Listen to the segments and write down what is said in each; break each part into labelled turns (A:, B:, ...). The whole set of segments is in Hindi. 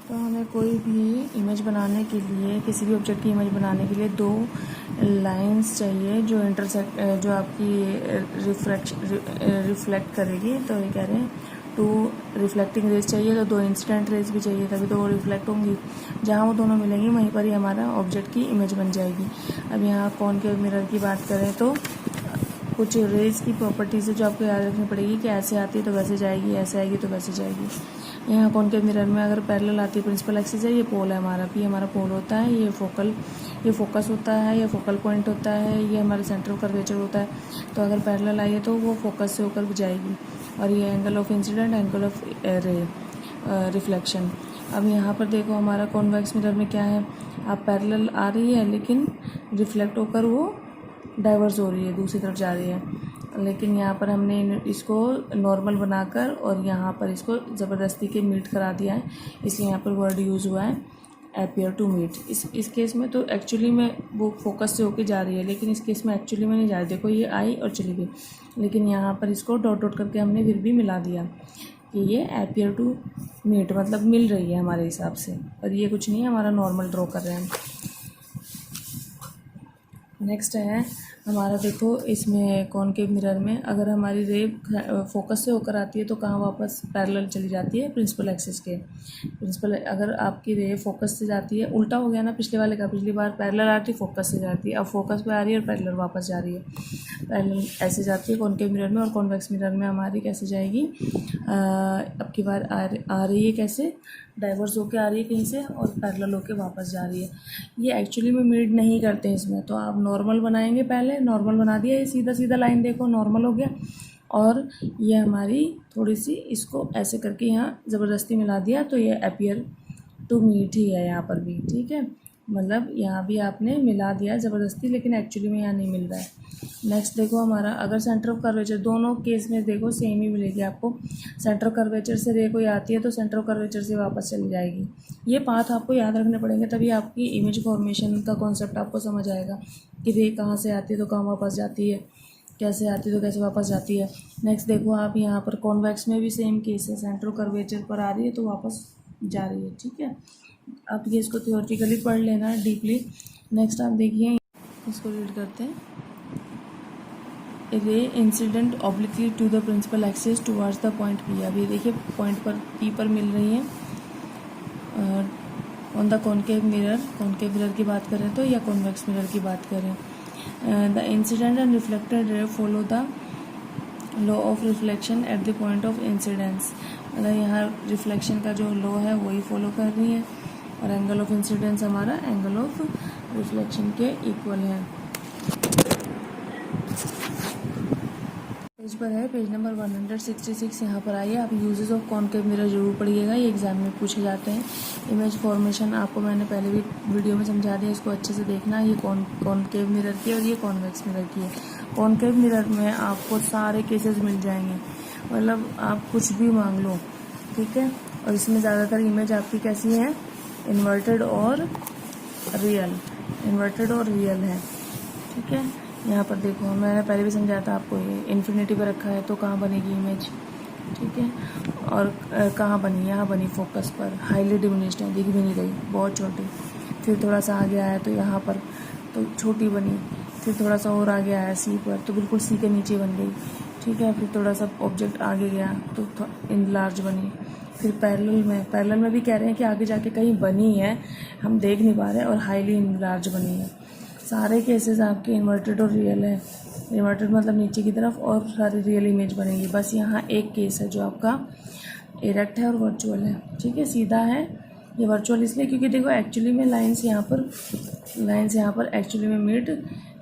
A: तो हमें कोई भी इमेज बनाने के लिए, किसी भी ऑब्जेक्ट की इमेज बनाने के लिए दो लाइंस चाहिए जो इंटरसेक्ट, जो आपकी रिफ्लेक्ट करेगी। तो ये कह रहे हैं टू रिफ्लेक्टिंग रेज चाहिए, तो दो इंसिडेंट रेज भी चाहिए, तभी तो वो रिफ्लेक्ट होंगी। जहाँ वो दोनों मिलेंगी वहीं पर ही हमारा ऑब्जेक्ट की इमेज बन जाएगी। अब यहाँ कॉनकेव मिरर की बात करें तो कुछ रेज की प्रॉपर्टीज़ है जो आपको याद रखनी पड़ेगी कि ऐसे आती है तो वैसे जाएगी, ऐसे आएगी तो वैसे जाएगी। यहाँ कॉनकेव मिरर में अगर पैरेलल आती है, प्रिंसिपल एक्सिस है, ये पोल है हमारा, पी हमारा पोल होता है, ये फोकस होता है, ये फोकल पॉइंट होता है, ये हमारा सेंटर ऑफ कर्वेचर होता है। तो अगर पैरेलल आई है तो वो फोकस से होकर जाएगी। और ये angle of incident, angle of reflection. अब यहाँ पर देखो हमारा कॉन्वेक्स मिरर में क्या है, आप पैरेलल आ रही है लेकिन रिफ्लेक्ट होकर वो डाइवर्स हो रही है, दूसरी तरफ जा रही है। लेकिन यहाँ पर हमने इसको नॉर्मल बनाकर और यहाँ पर इसको ज़बरदस्ती के मीट करा दिया है, इसलिए यहाँ पर वर्ड यूज़ हुआ है अपीयर टू मीट। इस केस में तो एक्चुअली में वो फोकस से होके जा रही है, लेकिन इस केस में एक्चुअली में नहीं जा रही। देखो ये आई और चली गई, लेकिन यहाँ पर इसको डॉट डॉट करके हमने फिर भी मिला दिया कि ये अपीयर टू मीट, मतलब मिल रही है हमारे हिसाब से। और ये कुछ नहीं है, हमारा नॉर्मल ड्रॉ कर रहे हैं हम। नेक्स्ट है हमारा, देखो इसमें कॉनकेव मिरर में अगर हमारी रे फोकस से होकर आती है तो कहाँ वापस पैरेलल चली जाती है, प्रिंसिपल एक्सिस के। अगर आपकी रे फोकस से जाती है, उल्टा हो गया ना पिछले वाले का, पिछली बार पैरेलल आती है फोकस से जाती है, अब फोकस पे आ रही है और पैरेलल वापस जा रही है। पैरेलल ऐसे जाती है कॉनकेव मिरर में, और कॉन्वेक्स मिरर में हमारी कैसे जाएगी, अब की बार आ रही है कैसे, डाइवर्स होके आ रही है कहीं से और पैरेलल होके वापस जा रही है। ये एक्चुअली में मीट नहीं करते हैं इसमें, तो आप नॉर्मल बनाएंगे, पहले नॉर्मल बना दिया, ये सीधा सीधा लाइन देखो नॉर्मल हो गया, और ये हमारी थोड़ी सी इसको ऐसे करके यहाँ ज़बरदस्ती मिला दिया, तो ये अपीयर टू मीट ही है यहाँ पर भी, ठीक है। मतलब यहाँ भी आपने मिला दिया ज़बरदस्ती, लेकिन एक्चुअली में यहाँ नहीं मिल रहा है। नेक्स्ट देखो हमारा, अगर सेंटर ऑफ कर्वेचर, दोनों केस में देखो सेम ही मिलेगी आपको। सेंटर ऑफ कर्वेचर से रे कोई आती है तो सेंटर ऑफ कर्वेचर से वापस चली जाएगी। ये पाथ आपको याद रखने पड़ेंगे, तभी आपकी इमेज फॉर्मेशन का कॉन्सेप्ट आपको समझ आएगा कि रे कहाँ से आती है तो कहाँ वापस जाती है, कैसे आती है तो कैसे वापस जाती है। नेक्स्ट देखो आप यहाँ पर कॉन्वेक्स में भी सेम केस है, सेंटर ऑफ कर्वेचर पर आ रही है तो वापस जा रही है, ठीक है। आप ये इसको थियोरेटिकली पढ़ लेना है डीपली। नेक्स्ट आप देखिए, इसको रीड करते हैं। Ray incident obliquely to the principal axis towards the point P. अब ये देखिए पॉइंट पर पी पर मिल रही है। ऑन द कॉनकेव मिरर की बात करें तो, या कॉन्वेक्स मिरर की बात करें, the incident and reflected ray follow the law of reflection at the point of incidence. मतलब यहाँ रिफ्लेक्शन का जो लॉ है वही फॉलो कर रही है, और एंगल ऑफ इंसिडेंस हमारा एंगल ऑफ रिफ्लेक्शन के इक्वल है। पेज पर है, पेज नंबर 166 यहाँ पर आइए। आप यूजेस ऑफ कॉनकेव मिरर जरूर पढ़िएगा, ये एग्जाम में पूछे जाते हैं। इमेज फॉर्मेशन आपको मैंने पहले भी वीडियो में समझा दिया, इसको अच्छे से देखना। ये कॉनकेव मिरर की और ये कॉन्वेक्स मिरर की है। कॉनकेव मिरर में आपको सारे केसेस मिल जाएंगे, मतलब आप कुछ भी मांग लो, ठीक है। और इसमें ज़्यादातर इमेज आपकी कैसी है, इन्वर्टेड और रियल है, ठीक है। यहाँ पर देखो मैंने पहले भी समझाया था आपको, ये इन्फिनिटी पर रखा है तो कहाँ बनेगी इमेज, ठीक है। और कहाँ बनी, यहाँ बनी फोकस पर, हाईली डिमिनिश्ड है, दिख भी नहीं रही, बहुत छोटी। फिर थोड़ा सा आगे आया तो यहाँ पर तो छोटी बनी, फिर थोड़ा सा और आगे आया सी पर तो बिल्कुल सी के नीचे बन गई, ठीक है। फिर थोड़ा सा ऑब्जेक्ट आगे गया तो इनलार्ज बनी। फिर पैरेलल में भी कह रहे हैं कि आगे जाके कहीं बनी है, हम देख नहीं पा रहे, और हाईली इनलार्ज बनी है। सारे केसेस आपके इन्वर्टेड और रियल है। इन्वर्टेड मतलब नीचे की तरफ, और सारी रियल इमेज बनेगी। बस यहाँ एक केस है जो आपका इरेक्ट है और वर्चुअल है, ठीक है, सीधा है। ये वर्चुअल इसलिए क्योंकि देखो एक्चुअली में लाइंस यहाँ पर एक्चुअली में मीट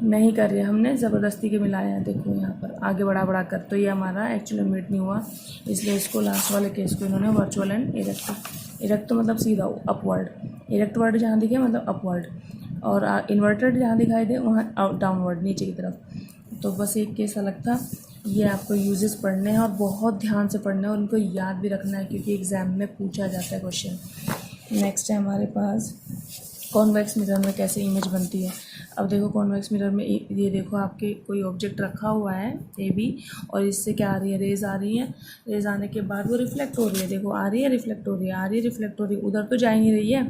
A: नहीं कर रही है, हमने ज़बरदस्ती के मिलाया है। देखो यहाँ पर आगे बढ़ा कर, तो ये हमारा एक्चुअली मीट नहीं हुआ, इसलिए इसको लास्ट वाले केस को इन्होंने वर्चुअल एंड इरेक्ट तो मतलब सीधा अपवर्ड, इरेक्ट वर्ड जहाँ दिखे मतलब अपवर्ड, और इन्वर्टेड जहाँ दिखाई दे वहाँ डाउनवर्ड, नीचे की तरफ। तो बस एक केस अलग था। ये आपको यूजेस पढ़ने हैं और बहुत ध्यान से पढ़ने हैं, और उनको याद भी रखना है क्योंकि एग्ज़ाम में पूछा जाता है क्वेश्चन। नेक्स्ट है हमारे पास कॉन्वेक्स मिरर में कैसे इमेज बनती है। अब देखो कॉन्वेक्स मिरर में ये देखो आपके कोई ऑब्जेक्ट रखा हुआ है ए बी, और इससे क्या आ रही है, रेज आ रही है। रेज आने के बाद वो रिफ्लेक्ट हो रही है, देखो आ रही है, रिफ्लेक्ट हो रही है, आ रही है, रिफ्लेक्ट हो रही है, उधर तो जा ही नहीं रही है,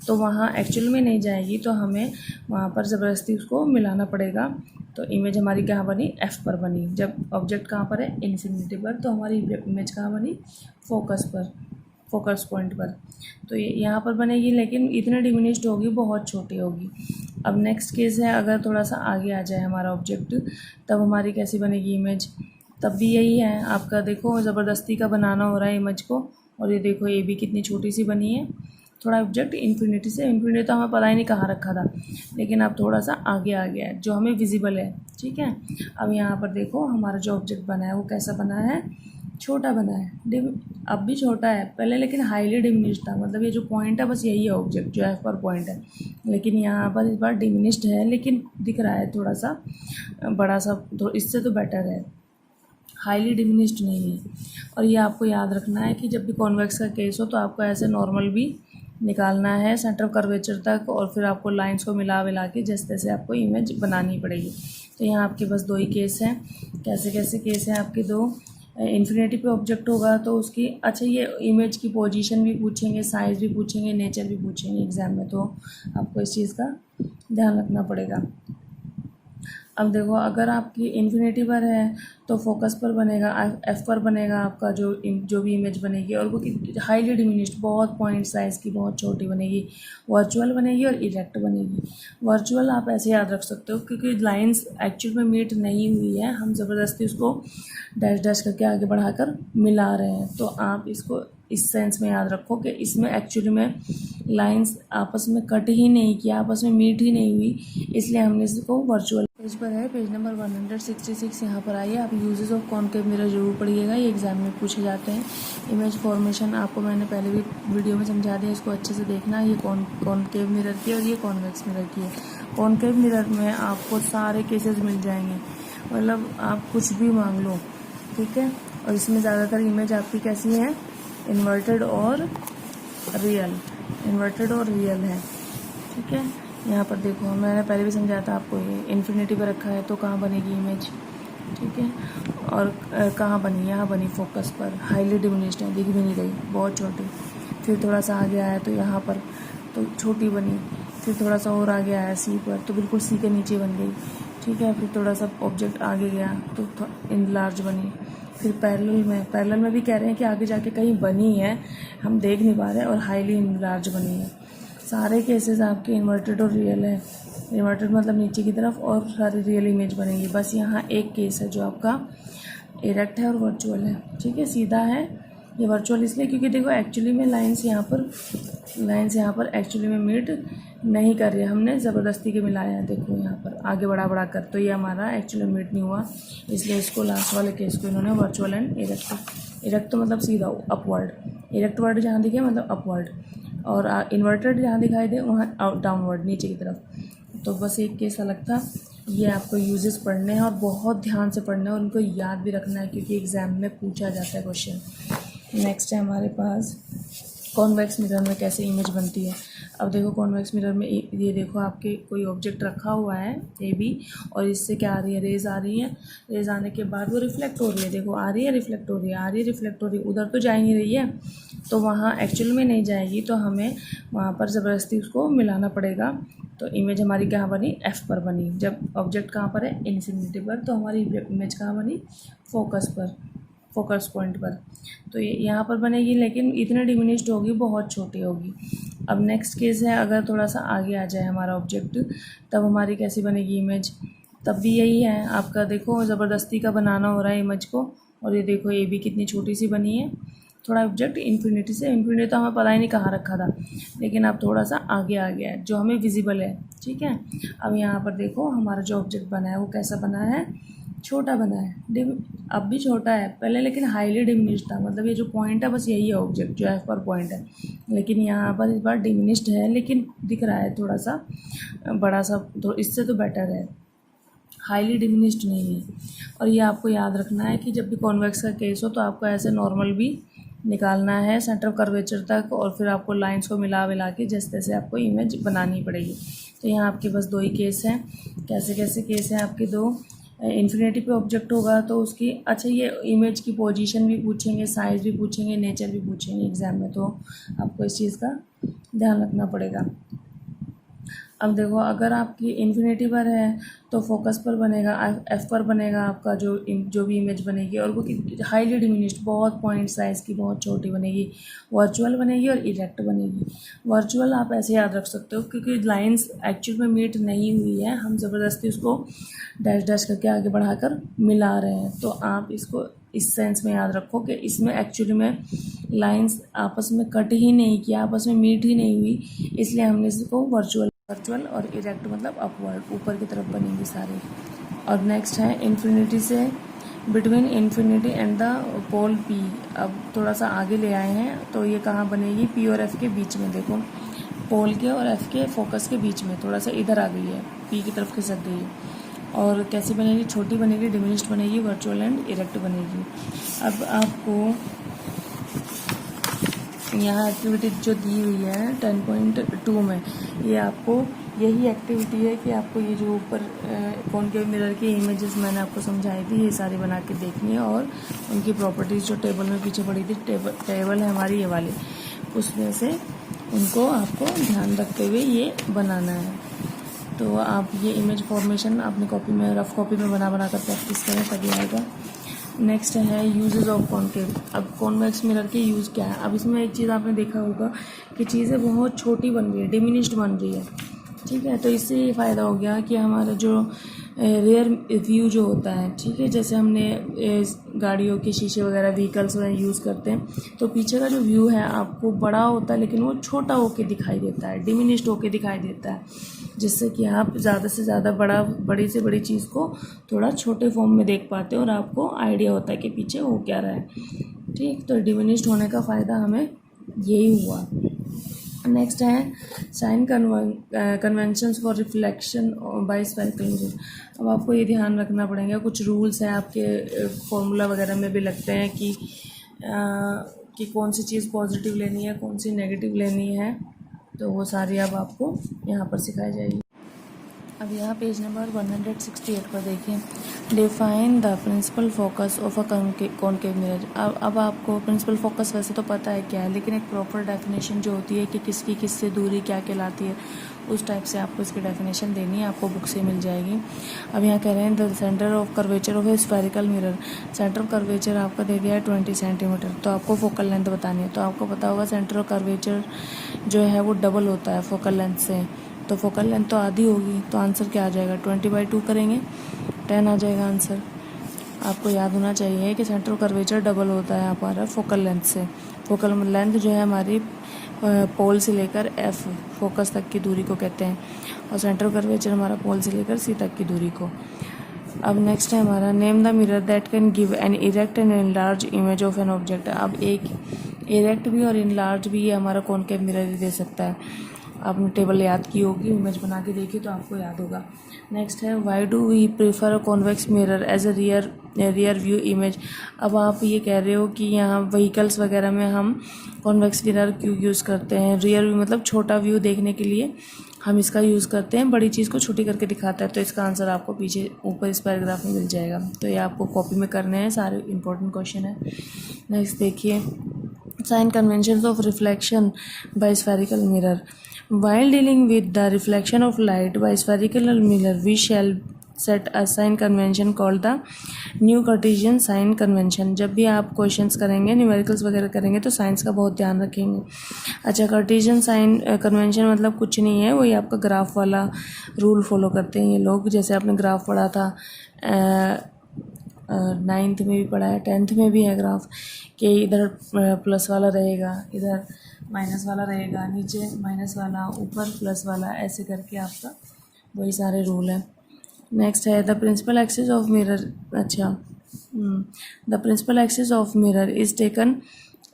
A: तो वहाँ एक्चुअल में नहीं जाएगी, तो हमें वहाँ पर ज़बरदस्ती उसको मिलाना पड़ेगा। तो इमेज हमारी कहाँ बनी, एफ पर बनी। जब ऑब्जेक्ट कहाँ पर है, इन्फिनिटी पर, तो हमारी इमेज कहाँ बनी, फोकस पर, फोकस पॉइंट पर। तो ये यहाँ पर बनेगी, लेकिन इतने डिमिनिश्ड होगी, बहुत छोटी होगी। अब नेक्स्ट केस है, अगर थोड़ा सा आगे आ जाए हमारा ऑब्जेक्ट, तब हमारी कैसी बनेगी इमेज, तब भी यही है आपका, देखो ज़बरदस्ती का बनाना हो रहा है इमेज को। और ये देखो ये भी कितनी छोटी सी बनी है, थोड़ा ऑब्जेक्ट इन्फिनिटी से, इन्फिनिटी तो हमें पता ही नहीं कहाँ रखा था, लेकिन अब थोड़ा सा आगे आ गया है जो हमें विजिबल है, ठीक है। अब यहाँ पर देखो हमारा जो ऑब्जेक्ट बना है वो कैसा बना है, छोटा बना है, अब भी छोटा है पहले, लेकिन हाईली डिमिनिश्ड था। मतलब ये जो पॉइंट है बस यही है ऑब्जेक्ट जो एफ पर पॉइंट है, लेकिन यहाँ पर इस बार डिमिनिश्ड है, लेकिन दिख रहा है थोड़ा सा बड़ा सा, तो इससे तो बेटर है, हाईली डिमिनिश्ड नहीं है। और ये आपको याद रखना है कि जब भी कॉन्वेक्स का केस हो तो आपको ऐसे नॉर्मल भी निकालना है सेंटर कर्वेचर तक, और फिर आपको लाइंस को मिला विला के जैसे तैसे आपको इमेज बनानी पड़ेगी। तो यहाँ आपके बस दो ही केस हैं। कैसे कैसे केस हैं आपके, दो, इन्फिनिटी पे ऑब्जेक्ट होगा तो उसकी, अच्छा ये इमेज की पोजीशन भी पूछेंगे, साइज़ भी पूछेंगे, नेचर भी पूछेंगे एग्ज़ाम में, तो आपको इस चीज़ का ध्यान रखना पड़ेगा। अब देखो अगर आपकी इन्फिनिटी पर है तो फोकस पर बनेगा, एफ पर बनेगा आपका जो भी इमेज बनेगी, और वो हाईली डिमिनिश्ड, बहुत पॉइंट साइज़ की, बहुत छोटी बनेगी, वर्चुअल बनेगी और इरेक्ट बनेगी। वर्चुअल आप ऐसे याद रख सकते हो क्योंकि लाइंस एक्चुअल में मीट नहीं हुई है, हम ज़बरदस्ती उसको डैश डैश करके आगे बढ़ाकर मिला रहे हैं। तो आप इसको इस सेंस में याद रखो कि इसमें एक्चुअली में लाइंस आपस में कट ही नहीं किया, आपस में मीट ही नहीं हुई, इसलिए हमने इसको वर्चुअल। पेज पर है, पेज नंबर 166, यहाँ पर आइए। आप यूजेस ऑफ कॉनकेव मिरर जरूर पढ़िएगा, ये एग्जाम में पूछे जाते हैं। इमेज फॉर्मेशन आपको मैंने पहले भी वीडियो में समझा दिया, इसको अच्छे से देखना। ये कॉनकेव मिरर की और ये कॉन्वेक्स मिरर की है। कॉनकेव मिरर में आपको सारे केसेस मिल जाएंगे, मतलब आप कुछ भी मांग लो, ठीक है। और इसमें ज़्यादातर इमेज आपकी कैसी है, इन्वर्टेड और रियल, इन्वर्टेड और रियल है, ठीक है। यहाँ पर देखो मैंने पहले भी समझाया था आपको, ये इन्फिनिटी पर रखा है तो कहाँ बनेगी इमेज, ठीक है। और कहाँ बनी, यहाँ बनी फोकस पर, हाईली डिमिनिश्ड है, दिख भी नहीं रही, बहुत छोटी। फिर थोड़ा सा आगे आया तो यहाँ पर तो छोटी बनी, फिर थोड़ा सा और आगे आया सी पर तो बिल्कुल सी के नीचे बन गई, ठीक है। फिर थोड़ा सा ऑब्जेक्ट आगे गया तो इनलार्ज बनी। फिर पैरेलल में भी कह रहे हैं कि आगे जाके कहीं बनी है, हम देख नहीं पा रहे हैं, और हाईली इनलार्ज बनी है। सारे केसेस आपके इन्वर्टेड और रियल है, इन्वर्टेड मतलब नीचे की तरफ, और सारी रियल इमेज बनेगी। बस यहाँ एक केस है जो आपका इरेक्ट है और वर्चुअल है, ठीक है। सीधा है ये वर्चुअल इसलिए क्योंकि देखो एक्चुअली में लाइंस यहाँ पर एक्चुअली में मीट नहीं कर रही है, हमने ज़बरदस्ती के मिलाया है, देखो यहाँ पर आगे बढ़ा कर, तो ये हमारा एक्चुअली मीट नहीं हुआ, इसलिए इसको लास्ट वाले केस को इन्होंने वर्चुअल एंड इरेक्ट तो मतलब सीधा अपवर्ड, इरेक्ट वर्ड जहाँ दिखे मतलब अपवर्ड, और इन्वर्टेड जहाँ दिखाई दे वहाँ डाउनवर्ड, नीचे की तरफ। तो बस एक केस अलग था। ये आपको यूजेस पढ़ने हैं और बहुत ध्यान से पढ़ना है और उनको याद भी रखना है क्योंकि एग्ज़ाम में पूछा जाता है क्वेश्चन। नेक्स्ट है हमारे पास कॉन्वेक्स मिरर में कैसे इमेज बनती है। अब देखो कॉन्वेक्स मिरर में ये देखो आपके कोई ऑब्जेक्ट रखा हुआ है ए बी, और इससे क्या आ रही है, रेज आ रही है। रेज आने के बाद वो रिफ्लेक्ट हो रही है, देखो आ रही है, रिफ्लेक्ट हो रही है, आ रही है, रिफ्लेक्ट हो रही है, उधर तो जा ही नहीं रही है, तो वहाँ एक्चुअल में नहीं जाएगी, तो हमें वहाँ पर ज़बरदस्ती उसको मिलाना पड़ेगा। तो इमेज हमारी कहाँ बनी, एफ पर बनी। जब ऑब्जेक्ट कहाँ पर है, इन्फिनिटी पर, तो हमारी इमेज कहाँ बनी, फोकस पर, फोकस पॉइंट पर। तो ये यहाँ पर बनेगी, लेकिन इतने डिमिनिश्ड होगी, बहुत छोटी होगी। अब नेक्स्ट केस है, अगर थोड़ा सा आगे आ जाए हमारा ऑब्जेक्ट, तब हमारी कैसी बनेगी इमेज, तब भी यही है आपका, देखो ज़बरदस्ती का बनाना हो रहा है इमेज को। और ये देखो ये भी कितनी छोटी सी बनी है, थोड़ा ऑब्जेक्ट इन्फिनिटी से, इन्फिनिटी तो हमें पता ही नहीं कहाँ रखा था, लेकिन अब थोड़ा सा आगे आ गया है जो हमें विजिबल है, ठीक है। अब यहाँ पर देखो हमारा जो ऑब्जेक्ट बना है वो कैसा बना है, छोटा बना है, अब भी छोटा है पहले, लेकिन हाईली डिमिनिश्ड था। मतलब ये जो पॉइंट है बस यही है ऑब्जेक्ट जो एफ पर पॉइंट है, लेकिन यहाँ पर इस बार डिमिनिश्ड है, लेकिन दिख रहा है थोड़ा सा बड़ा सा, तो इससे तो बेटर है, हाईली डिमिनिश्ड नहीं है। और ये आपको याद रखना है कि जब भी कॉन्वेक्स का केस हो तो आपको ऐसे नॉर्मल भी निकालना है सेंटर ऑफ कर्वेचर तक, और फिर आपको लाइंस को मिला विला के जैसे तैसे आपको इमेज बनानी पड़ेगी। तो यहाँ आपके पास 2 ही केस हैं। कैसे कैसे केस हैं आपके 2? इन्फिनिटी पे ऑब्जेक्ट होगा तो उसकी, अच्छा ये इमेज की पोजीशन भी पूछेंगे, साइज़ भी पूछेंगे, नेचर भी पूछेंगे एग्ज़ाम में, तो आपको इस चीज़ का ध्यान रखना पड़ेगा। अब देखो, अगर आपकी इन्फिनिटी पर है तो फोकस पर बनेगा, एफ पर बनेगा आपका जो भी इमेज बनेगी, और वो हाईली डिमिनिश्ड, बहुत पॉइंट साइज़ की, बहुत छोटी बनेगी। वर्चुअल बनेगी और इरेक्ट बनेगी। वर्चुअल आप ऐसे याद रख सकते हो क्योंकि लाइंस एक्चुअल में मीट नहीं हुई है, हम ज़बरदस्ती उसको डैश डैश करके आगे बढ़ाकर मिला रहे हैं। तो आप इसको इस सेंस में याद रखो कि इसमें एक्चुअली में लाइंस आपस में कट ही नहीं किया, आपस में मीट ही नहीं हुई, इसलिए हमने इसको वर्चुअल और इरेक्ट मतलब अपवर्ड, ऊपर की तरफ बनेंगी सारी। और नेक्स्ट है इन्फिनिटी से, between infinity and the pole P. अब थोड़ा सा आगे ले आए हैं तो ये कहाँ बनेगी? पी और एफ के बीच में। देखो, पोल के और एफ के फोकस के बीच में, थोड़ा सा इधर आ गई है, पी की तरफ खिसक गई है। और कैसी बनेगी? छोटी बनेगी, डिमिनिश्ड बनेगी, वर्चुअल एंड इरेक्ट बनेगी। अब आपको यहाँ एक्टिविटी जो दी हुई है 10.2 में, ये आपको यही एक्टिविटी है कि आपको ये जो ऊपर कॉनकेव मिरर की इमेजेस मैंने आपको समझाई थी, ये सारी बना के देखनी है, और उनकी प्रॉपर्टीज़ जो टेबल में पीछे पड़ी थी, टेबल है हमारी ये वाली, उसमें से उनको आपको ध्यान रखते हुए ये बनाना है। तो आप ये इमेज फॉर्मेशन अपनी कॉपी में, रफ कॉपी में बना कर प्रैक्टिस करें, तभी आएगा। नेक्स्ट है यूजेस ऑफ कॉनकेव। अब कॉन्वेक्स मिरर के यूज़ क्या है? अब इसमें एक चीज़ आपने देखा होगा कि चीज़ें बहुत छोटी बन रही है, डिमिनिश्ड बन रही है, ठीक है। तो इससे ये फ़ायदा हो गया कि हमारा जो रेयर व्यू जो होता है, ठीक है, जैसे हमने गाड़ियों के शीशे वगैरह व्हीकल्स में यूज़ करते हैं, तो पीछे का जो व्यू है आपको बड़ा होता है, लेकिन वो छोटा होके दिखाई देता है, डिमिनिश्ड होके दिखाई देता है, जिससे कि आप ज़्यादा से ज़्यादा बड़ी से बड़ी चीज़ को थोड़ा छोटे फॉर्म में देख पाते हो, और आपको आइडिया होता है कि पीछे हो क्या रहा है, ठीक। तो डिमिनिश्ड होने का फ़ायदा हमें यही हुआ। नेक्स्ट है sign conventions for reflection by spherical mirror. अब आपको ये ध्यान रखना पड़ेगा, कुछ रूल्स हैं आपके फॉर्मूला वगैरह में भी लगते हैं कि कौन सी चीज़ पॉजिटिव लेनी है, कौन सी नेगेटिव लेनी है, तो वो सारी अब आपको यहाँ पर सिखाई जाएगी। अब यहाँ पेज नंबर 168 पर देखिए, define the principal focus of a concave mirror. अब आपको प्रिंसिपल फोकस वैसे तो पता है क्या है, लेकिन एक प्रॉपर डेफिनेशन जो होती है कि किसकी किससे दूरी क्या कहलाती है, उस टाइप से आपको इसकी डेफिनेशन देनी है, आपको बुक से मिल जाएगी। अब यहाँ कह रहे हैं the centre of curvature of A spherical mirror. Centre of curvature आपका दे दिया है 20 सेंटीमीटर, तो आपको फोकल लेंथ बतानी है। तो आपको पता होगा सेंटर ऑफ कर्वेचर जो है वो डबल होता है फोकल लेंथ से, तो फोकल लेंथ तो आधी होगी, तो आंसर क्या आ जाएगा? 20/2 करेंगे, 10 आ जाएगा आंसर। आपको याद होना चाहिए कि सेंटर ऑफ कर्वेचर डबल होता है हमारा फोकल लेंथ से। फोकल लेंथ जो है हमारी पोल से लेकर एफ फोकस तक की दूरी को कहते हैं, और सेंटर ऑफ कर्वेचर हमारा पोल से लेकर सी तक की दूरी को। अब नेक्स्ट है हमारा name the mirror that can give an erect and enlarge image of an object. अब एक इरेक्ट भी और इनलार्ज भी ये हमारा कॉनकेव मिरर ही दे सकता है। आपने टेबल याद की होगी, इमेज बना के देखी तो आपको याद होगा। नेक्स्ट है why do we prefer convex mirror as a rear view image. अब आप ये कह रहे हो कि यहाँ व्हीकल्स वगैरह में हम कॉन्वेक्स मिरर क्यों यूज़ करते हैं? रियर व्यू मतलब छोटा व्यू देखने के लिए हम इसका यूज़ करते हैं, बड़ी चीज़ को छोटी करके दिखाता है। तो इसका आंसर आपको पीछे ऊपर इस पैराग्राफ में मिल जाएगा। तो ये आपको कॉपी में करने हैं, सारे इंपॉर्टेंट क्वेश्चन है। नेक्स्ट देखिए, sign conventions of reflection by spherical mirror. While dealing with the reflection of light by spherical mirror, we shall set a sign convention called the new Cartesian sign convention. जब भी आप क्वेश्चंस करेंगे, न्यूमेरिकल्स वगैरह करेंगे, तो साइंस का बहुत ध्यान रखेंगे। अच्छा, कार्टेशियन साइन कन्वेंशन मतलब कुछ नहीं है, वही आपका ग्राफ वाला रूल फॉलो करते हैं ये लोग। जैसे आपने ग्राफ पढ़ा था 9th में भी पढ़ा है, 10th में भी है ग्राफ, कि इधर प्लस वाला रहेगा, इधर माइनस वाला रहेगा, नीचे माइनस वाला, ऊपर प्लस वाला, ऐसे करके आपका वही सारे रूल हैं। नेक्स्ट है the principal axis of mirror. अच्छा, the principal axis of mirror is taken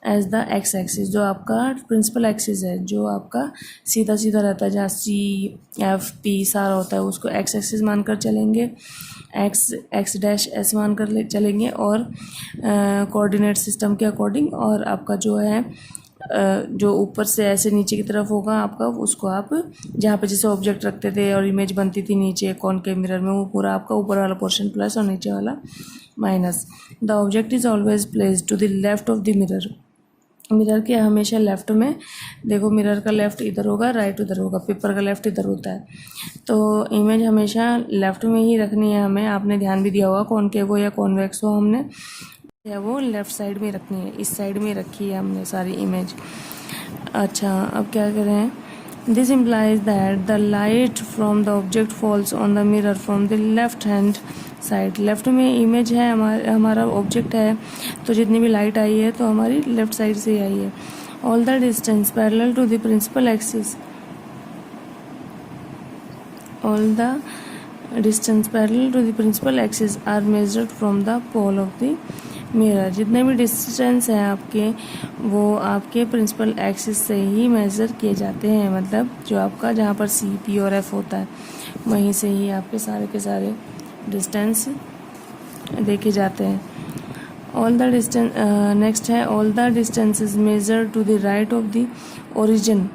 A: as the X axis, जो आपका प्रिंसिपल एक्सिस है, जो आपका सीधा सीधा रहता है, जहाँ CFP सारा होता है, उसको एक्स एक्सिस मानकर चलेंगे, एक्स डैश एस मानकर चलेंगे, और कोऑर्डिनेट सिस्टम के अकॉर्डिंग। और आपका जो है जो ऊपर से ऐसे नीचे की तरफ होगा आपका, उसको आप जहाँ पे जैसे ऑब्जेक्ट रखते थे और इमेज बनती थी नीचे कॉनकेव मिरर में, वो पूरा आपका ऊपर वाला पोर्शन प्लस और नीचे वाला minus. The object is always placed to the left of the mirror, mirror के हमेशा लेफ़्ट में, देखो मिरर का लेफ़्ट इधर होगा, राइट उधर होगा, पेपर का लेफ़्ट इधर होता है, तो इमेज हमेशा लेफ़्ट में ही रखनी है हमें। आपने ध्यान भी दिया होगा, कॉनकेव हो या कॉन्वेक्स हो, हमने या वो लेफ़्ट साइड में रखनी है, इस साइड में रखी है हमने सारी इमेज। अच्छा, अब क्या करें, this implies that the light from the object falls on the mirror from the left hand side. Left में इमेज है, हमारा ऑब्जेक्ट है, तो जितनी भी लाइट आई है तो हमारी लेफ्ट साइड से ही आई है। All the distance parallel to the principal axis, all the distance parallel to the principal axis are measured from the pole of the mirror. जितने भी डिस्टेंस हैं आपके, वो आपके प्रिंसिपल एक्सिस से ही मेज़र किए जाते हैं, मतलब जो आपका जहाँ पर CP और F होता है वहीं से ही आपके सारे के सारे डिस्टेंस देखे जाते हैं। ऑल द डिस्टेंस, नेक्स्ट है, all the distances measure to the right of the origin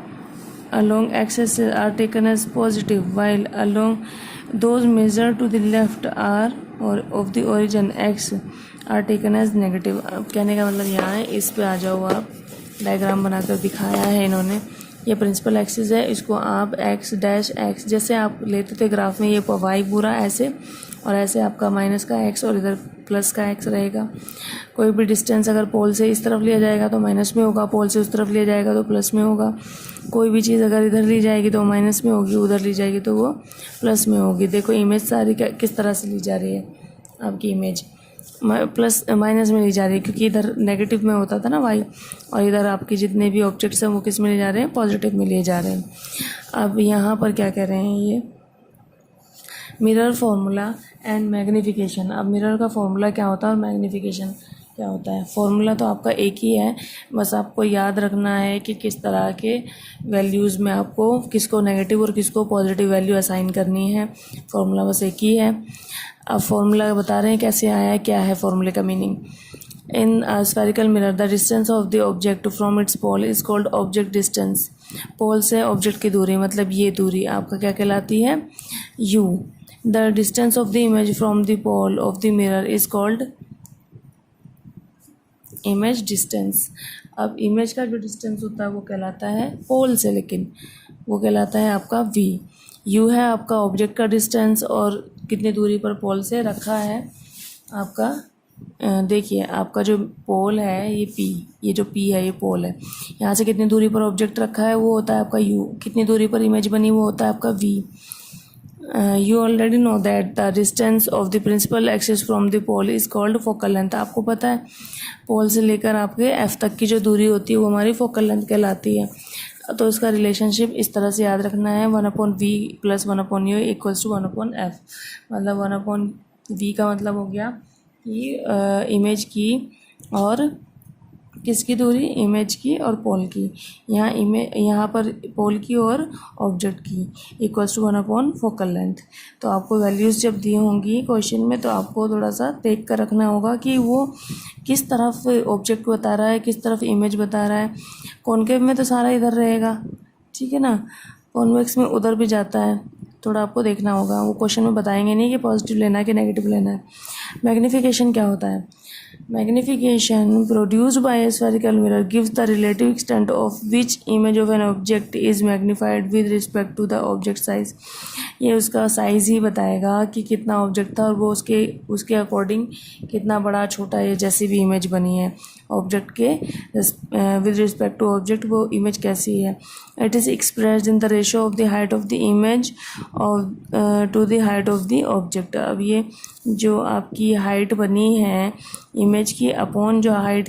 A: along axis are taken as positive, while along those measured to the left are or of the origin x are taken as negative। अब कहने का मतलब यहाँ है, इस पे आ जाओ आप, डायग्राम बनाकर दिखाया है इन्होंने। ये प्रिंसिपल एक्सिस है, इसको आप x डैश x जैसे आप लेते थे ग्राफ में, ये y पूरा ऐसे, और ऐसे आपका माइनस का x और इधर प्लस का x रहेगा। कोई भी डिस्टेंस अगर पोल से इस तरफ लिया जाएगा तो माइनस में होगा, पोल से उस तरफ लिया जाएगा तो प्लस में होगा। कोई भी चीज़ अगर इधर ली जाएगी तो माइनस में होगी, उधर ली जाएगी तो वो प्लस में होगी। देखो इमेज सारी किस तरह से ली जा रही है, आपकी इमेज प्लस माइनस में ली जा रही है, क्योंकि इधर नेगेटिव में होता था ना y, और इधर आपके जितने भी ऑब्जेक्ट्स हैं वो किस में ले जा रहे हैं, पॉजिटिव में लिए जा रहे हैं। अब यहाँ पर क्या कह रहे हैं, ये मिरर फॉर्मूला एंड मैग्नीफिकेशन। अब मिरर का फॉर्मूला क्या होता है और मैग्नीफिकेशन क्या होता है। फॉर्मूला तो आपका एक ही है, बस आपको याद रखना है कि किस तरह के वैल्यूज़ में आपको किसको नेगेटिव और किसको पॉजिटिव वैल्यू असाइन करनी है। फॉर्मूला बस एक ही है। अब फॉर्मूला बता रहे हैं कैसे आया है, क्या है फॉर्मूले का meaning. In spherical mirror the distance of the object from its pole is called object distance. Pole से ऑब्जेक्ट की दूरी, मतलब ये दूरी आपका क्या कहलाती है, u। The distance of the image from the pole of the mirror is called image distance. अब इमेज का जो डिस्टेंस होता है वो कहलाता है पोल से, लेकिन वो कहलाता है आपका v। u है आपका ऑब्जेक्ट का डिस्टेंस, और कितनी दूरी पर पोल से रखा है आपका, देखिए आपका जो पोल है ये p, ये जो p है ये पोल है, यहाँ से कितनी दूरी पर ऑब्जेक्ट रखा है वो होता है आपका u, कितनी दूरी पर इमेज बनी वो होता है आपका v। You already know that the distance of the principal axis from the pole is called focal length। आपको पता है पोल से लेकर आपके f तक की जो दूरी होती है वो हमारी फोकल लेंथ कहलाती है। तो इसका रिलेशनशिप इस तरह से याद रखना है, 1/v + 1/u = 1/f। मतलब 1/v का मतलब हो गया कि इमेज की और किसकी दूरी, इमेज की और पोल की। यहाँ पर पोल की और ऑब्जेक्ट की = 1/, फोकल लेंथ। तो आपको वैल्यूज़ जब दी होंगी क्वेश्चन में तो आपको थोड़ा सा देख कर रखना होगा कि वो किस तरफ ऑब्जेक्ट बता रहा है, किस तरफ इमेज बता रहा है। कॉनकेव में तो सारा इधर रहेगा, ठीक है ना, कॉन्वेक्स में उधर भी जाता है, थोड़ा आपको देखना होगा। वो क्वेश्चन में बताएंगे नहीं कि पॉजिटिव लेना है कि नेगेटिव लेना है। मैग्नीफिकेशन क्या होता है, magnification produced by a spherical mirror gives the relative extent of which image of an object is magnified with respect to the object size। ये उसका साइज़ ही बताएगा कि कितना ऑब्जेक्ट था और वो उसके अकॉर्डिंग कितना बड़ा छोटा ये जैसी भी इमेज बनी है ऑब्जेक्ट के विद रिस्पेक्ट टू ऑब्जेक्ट, वो इमेज कैसी है। It is expressed in the ratio of the height of the image to the height of the object. अब ये जो आपकी हाइट बनी है इमेज की अपॉन जो हाइट